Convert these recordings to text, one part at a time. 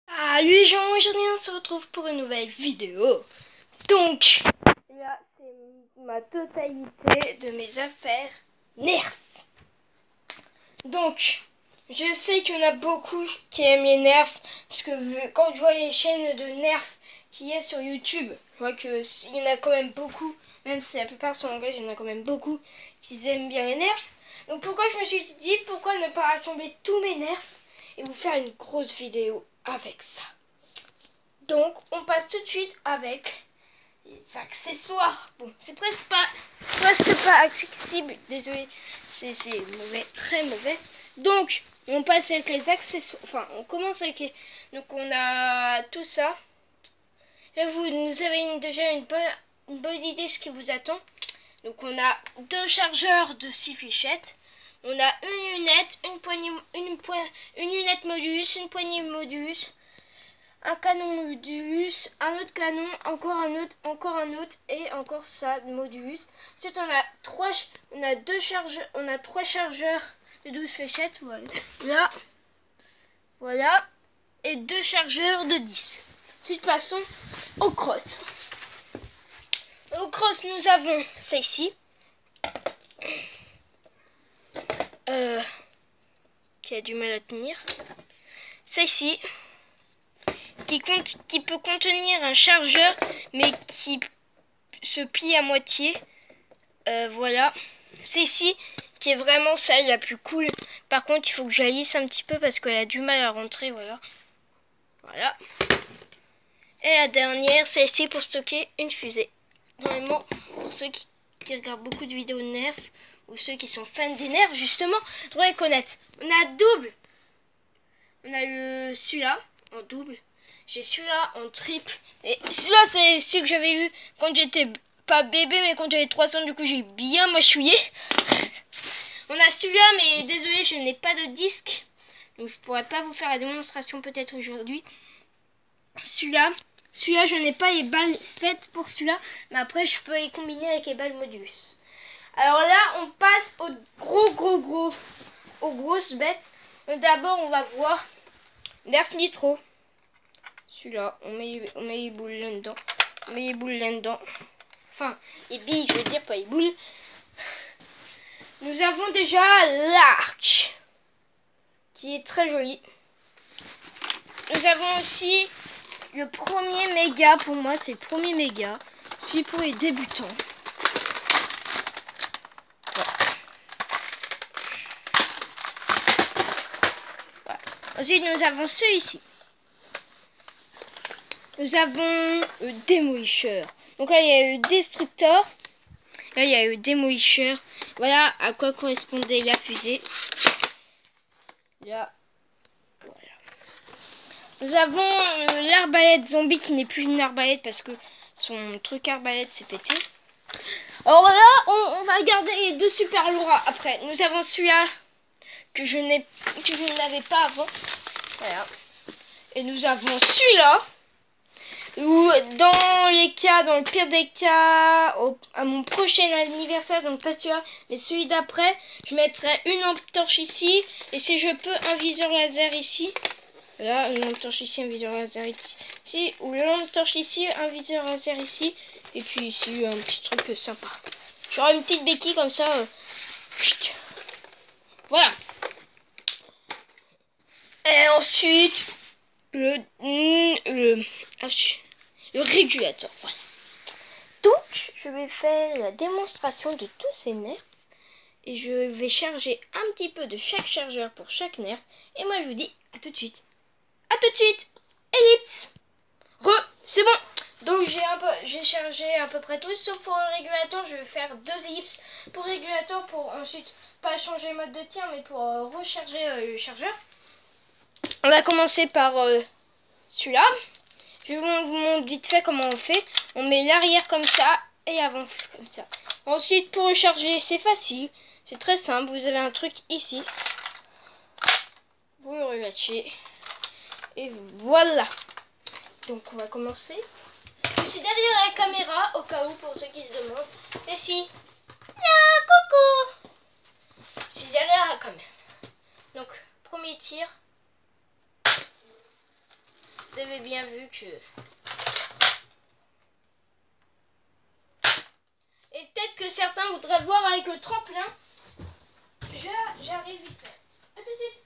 Salut les gens, aujourd'hui on se retrouve pour une nouvelle vidéo. Donc, là c'est ma totalité de mes affaires Nerf. Donc, je sais qu'il y en a beaucoup qui aiment les Nerf, parce que quand je vois les chaînes de Nerf qu'il y a sur YouTube, je vois qu'il y en a quand même beaucoup, même si la plupart sont anglais, il y en a quand même beaucoup qui aiment bien les Nerf. Donc pourquoi je me suis dit, pourquoi ne pas rassembler tous mes Nerfs et vous faire une grosse vidéo avec ça. Donc, on passe tout de suite avec les accessoires. Bon, c'est presque pas accessible. Désolé, c'est mauvais, très mauvais. Donc, on passe avec les accessoires. Enfin, on commence avec les... Donc, on a tout ça. Là, nous avez déjà une bonne idée de ce qui vous attend. Donc, on a deux chargeurs de 6 fichettes. On a une lunette, une lunette Modulus, une poignée Modulus, un canon Modulus, un autre canon, encore un autre et encore ça Modulus. Ensuite on a trois chargeurs de 12 fléchettes, voilà, et deux chargeurs de 10. Ensuite passons au cross. Au cross nous avons ça ici. Qui a du mal à tenir. Ça ici. Qui peut contenir un chargeur mais qui se plie à moitié. Voilà. C'est ici qui est vraiment celle la plus cool. Par contre il faut que je la lisse un petit peu parce qu'elle a du mal à rentrer. Voilà. Et la dernière c'est ici pour stocker une fusée. Vraiment pour ceux qui regardent beaucoup de vidéos de Nerf ou ceux qui sont fans des Nerf justement, doivent les connaître. On a double. On a celui-là en double. J'ai celui-là en triple. Et celui-là, c'est celui que j'avais eu quand j'étais pas bébé, mais quand j'avais 3 ans. Du coup, j'ai bien mâchouillé. On a celui-là, mais désolé, je n'ai pas de disque. Donc, je pourrais pas vous faire la démonstration peut-être aujourd'hui. Celui-là, je n'ai pas les balles faites pour celui-là. Mais après, je peux les combiner avec les balles Modulus. Alors là, on passe aux grosses bêtes. D'abord, on va voir Nerf Nitro. Celui-là, on met les boules là-dedans. On met les boules là-dedans. Enfin, les billes, je veux dire, pas les boules. Nous avons déjà l'arc, qui est très joli. Nous avons aussi le premier méga, pour moi, c'est le premier méga. Celui pour les débutants. Voilà. Ensuite, nous avons celui-ci. Nous avons le Démolisher. Donc là, il y a le Destructor. Là, il y a le Démolisher. Voilà à quoi correspondait la fusée. Là, voilà. Nous avons l'arbalète zombie qui n'est plus une arbalète parce que son truc arbalète s'est pété. Alors là, on va garder les deux super lourds après. Nous avons celui-là que je n'avais pas avant. Voilà. Et nous avons celui-là. Ou dans le pire des cas, à mon prochain anniversaire, donc pas celui-là, mais celui d'après, je mettrai une lampe torche ici, et si je peux, un viseur laser ici. Là, une lampe torche ici, un viseur laser ici, ou une lampe torche ici, un viseur laser ici, et puis ici, un petit truc sympa. J'aurai une petite béquille comme ça. Voilà. Et ensuite, le régulateur. Voilà. Donc, je vais faire la démonstration de tous ces nerfs. Et je vais charger un petit peu de chaque chargeur pour chaque nerf. Et moi, je vous dis à tout de suite. À tout de suite. Ellipse. C'est bon. Donc, j'ai chargé à peu près tout. Sauf pour le régulateur, je vais faire 2 ellipses pour le régulateur. Pour ensuite, pas changer le mode de tir, mais pour recharger le chargeur. On va commencer par celui-là. Je vous montre vite fait comment on fait. On met l'arrière comme ça et l'avant comme ça. Ensuite, pour recharger, c'est facile. C'est très simple. Vous avez un truc ici. Vous le relâchez. Et voilà. Donc, on va commencer. Je suis derrière la caméra, au cas où, pour ceux qui se demandent. Les filles. Ah, coucou. Je suis derrière la caméra. Donc, premier tir. vous avez bien vu que... Et peut-être que certains voudraient voir avec le tremplin. J'arrive vite fait. A tout de suite.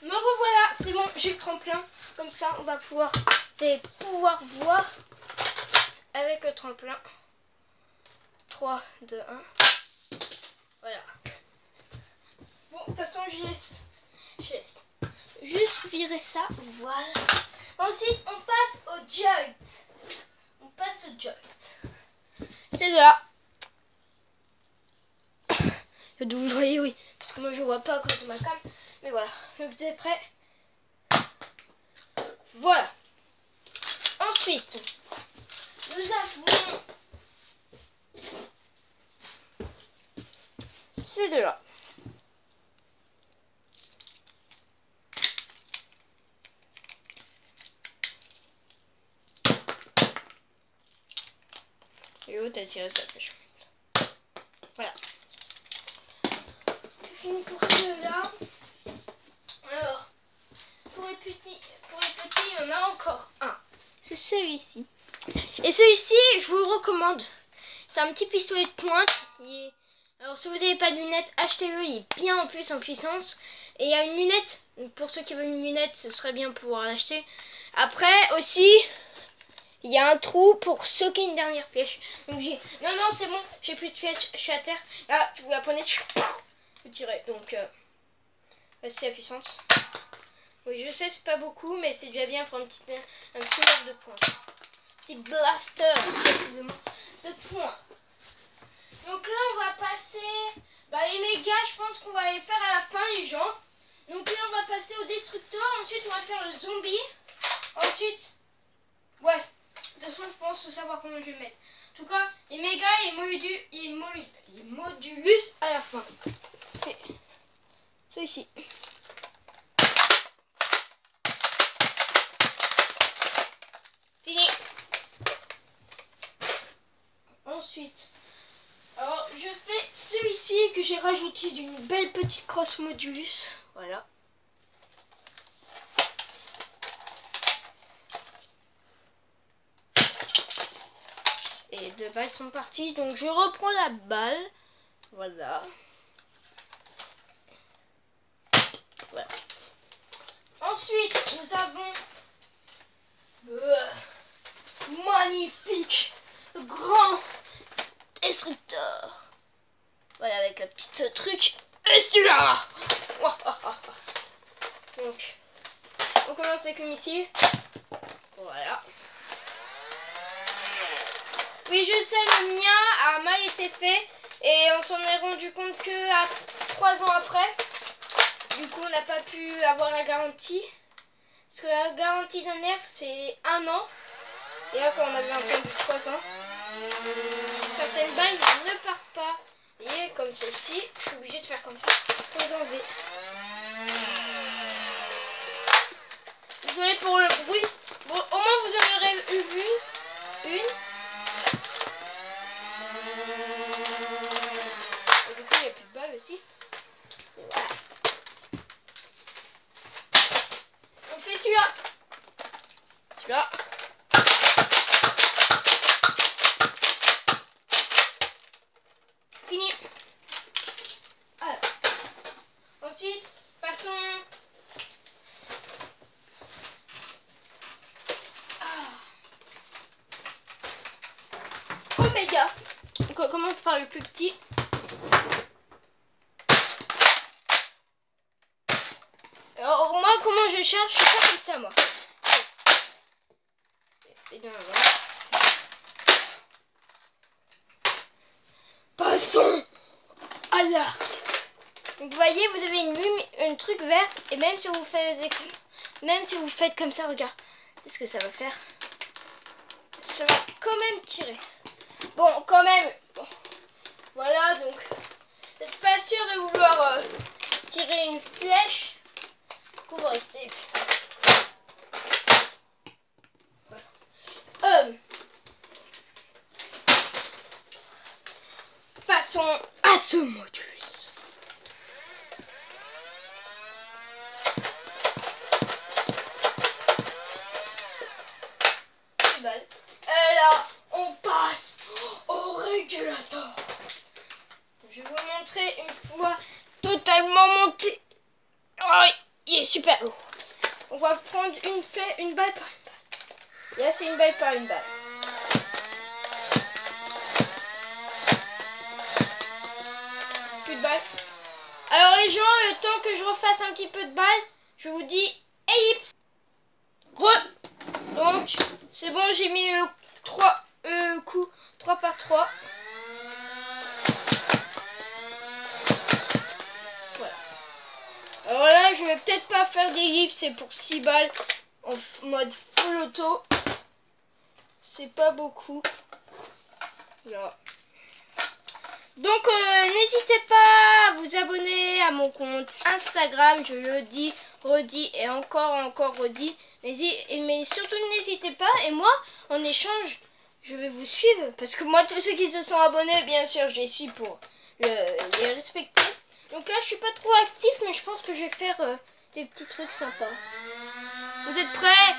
Me revoilà, c'est bon, j'ai le tremplin. Comme ça, on va pouvoir, vous allez pouvoir voir avec le tremplin. 3, 2, 1. Voilà. Bon, de toute façon, je laisse juste virer ça. Voilà. Ensuite, on passe au jolt. C'est de là. Vous voyez, oui. Parce que moi, je vois pas à cause de ma cam. Mais voilà. Donc, vous êtes prêts? Voilà. Ensuite, nous avons ces deux-là. Et où t'as tiré sa flèche? Voilà. C'est fini pour ceux-là. Alors, pour les petits, il y en a encore un. C'est celui-ci. Et celui-ci, je vous le recommande. C'est un petit pistolet de pointe. Alors, si vous n'avez pas de lunettes, achetez-le. Il est bien en plus en puissance. Et il y a une lunette. Pour ceux qui veulent une lunette, ce serait bien de pouvoir l'acheter. Après, aussi, il y a un trou pour stocker une dernière flèche. Donc, non, c'est bon. J'ai plus de flèche. Je suis à terre. Là, vous la prenez. Vous tirez. Donc, c'est la puissance. Oui, je sais, c'est pas beaucoup, mais c'est déjà bien pour un petit neuf de pointe. Petit blaster, précisément, de pointe. Donc là, on va passer... les mégas, je pense qu'on va les faire à la fin, les gens. Donc là, on va passer au destructeur. Ensuite, on va faire le zombie. Ensuite... Ouais. De toute façon, je pense savoir comment je vais mettre. En tout cas, les mégas et les modulus à la fin. C'est celui-ci. Fini. Ensuite, alors je fais celui-ci que j'ai rajouté d'une belle petite crosse modulus. Voilà. Et deux balles sont parties, donc je reprends la balle. Voilà. Voilà. Ensuite, nous avons le magnifique grand destructeur. Voilà, avec un petit truc. Et celui-là. Donc, on commence avec le missile. Voilà. Oui, je sais, le mien a mal été fait. Et on s'en est rendu compte que à 3 ans après. Du coup, on n'a pas pu avoir la garantie. Parce que la garantie d'un nerf, c'est 1 an. Et là, quand on avait un peu de 3 ans, certaines balles ne partent pas. Et comme celle-ci, je suis obligée de faire comme ça pour les enlever. Désolée pour le bruit. Bon, au moins, vous en aurez vu une. Et du coup, il n'y a plus de balles aussi. Et voilà. On fait celui-là. Celui-là. Fini. Alors. Ensuite, passons. Oméga. Donc on commence par le plus petit. Alors moi, comment je charge? Je fais comme ça, moi. Et bien voilà. Passons à l'arc. Donc vous voyez, vous avez une truc verte. Et même si vous faites comme ça, regarde. Qu'est-ce que ça va faire? Ça va quand même tirer. Bon, quand même. Bon. Voilà, donc. Vous n'êtes pas sûr de vouloir tirer une flèche. Du coup, vous restez. Voilà. passons à ce modus. Et là, on passe au régulateur. Je vais vous montrer une fois totalement monté. Oh, il est super lourd. On va prendre une balle par une balle. Là, c'est une balle par une balle. Plus de balles. Alors les gens, le temps que je refasse un petit peu de balles, je vous dis ellipse. Donc, c'est bon, j'ai mis 3 coups, 3 par 3. Voilà. Alors là, je vais peut-être pas faire d'ellipse, c'est pour 6 balles en mode full auto. C'est pas beaucoup. Là. Donc, n'hésitez pas à vous abonner à mon compte Instagram, je le dis, redis et encore redis. Mais surtout, n'hésitez pas. Et moi, en échange, je vais vous suivre. Parce que moi, tous ceux qui se sont abonnés, bien sûr, je les suis pour les respecter. Donc là, je suis pas trop actif, mais je pense que je vais faire des petits trucs sympas. Vous êtes prêts?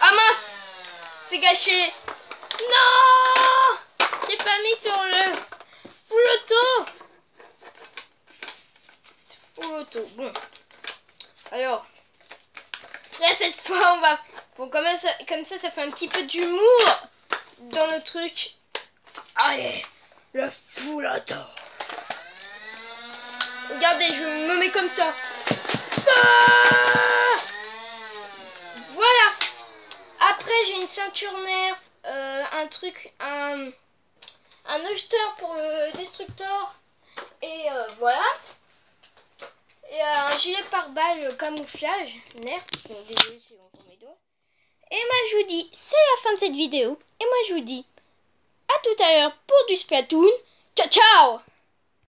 Ah mince! C'est gâché! Non! J'ai pas mis sur le full auto. Full auto. Bon. Alors. Là, cette fois, on va... Bon, comme ça, ça fait un petit peu d'humour dans le truc. Allez. Le full auto. Regardez, je me mets comme ça. Ah! Voilà. Après, j'ai une ceinture nerf. Un truc... Un holster pour le destructeur et voilà, et un gilet pare-balles camouflage nerf. Bon, désolé si on entend mes doigts. Et moi je vous dis, c'est la fin de cette vidéo et moi je vous dis à tout à l'heure pour du Splatoon. Ciao ciao.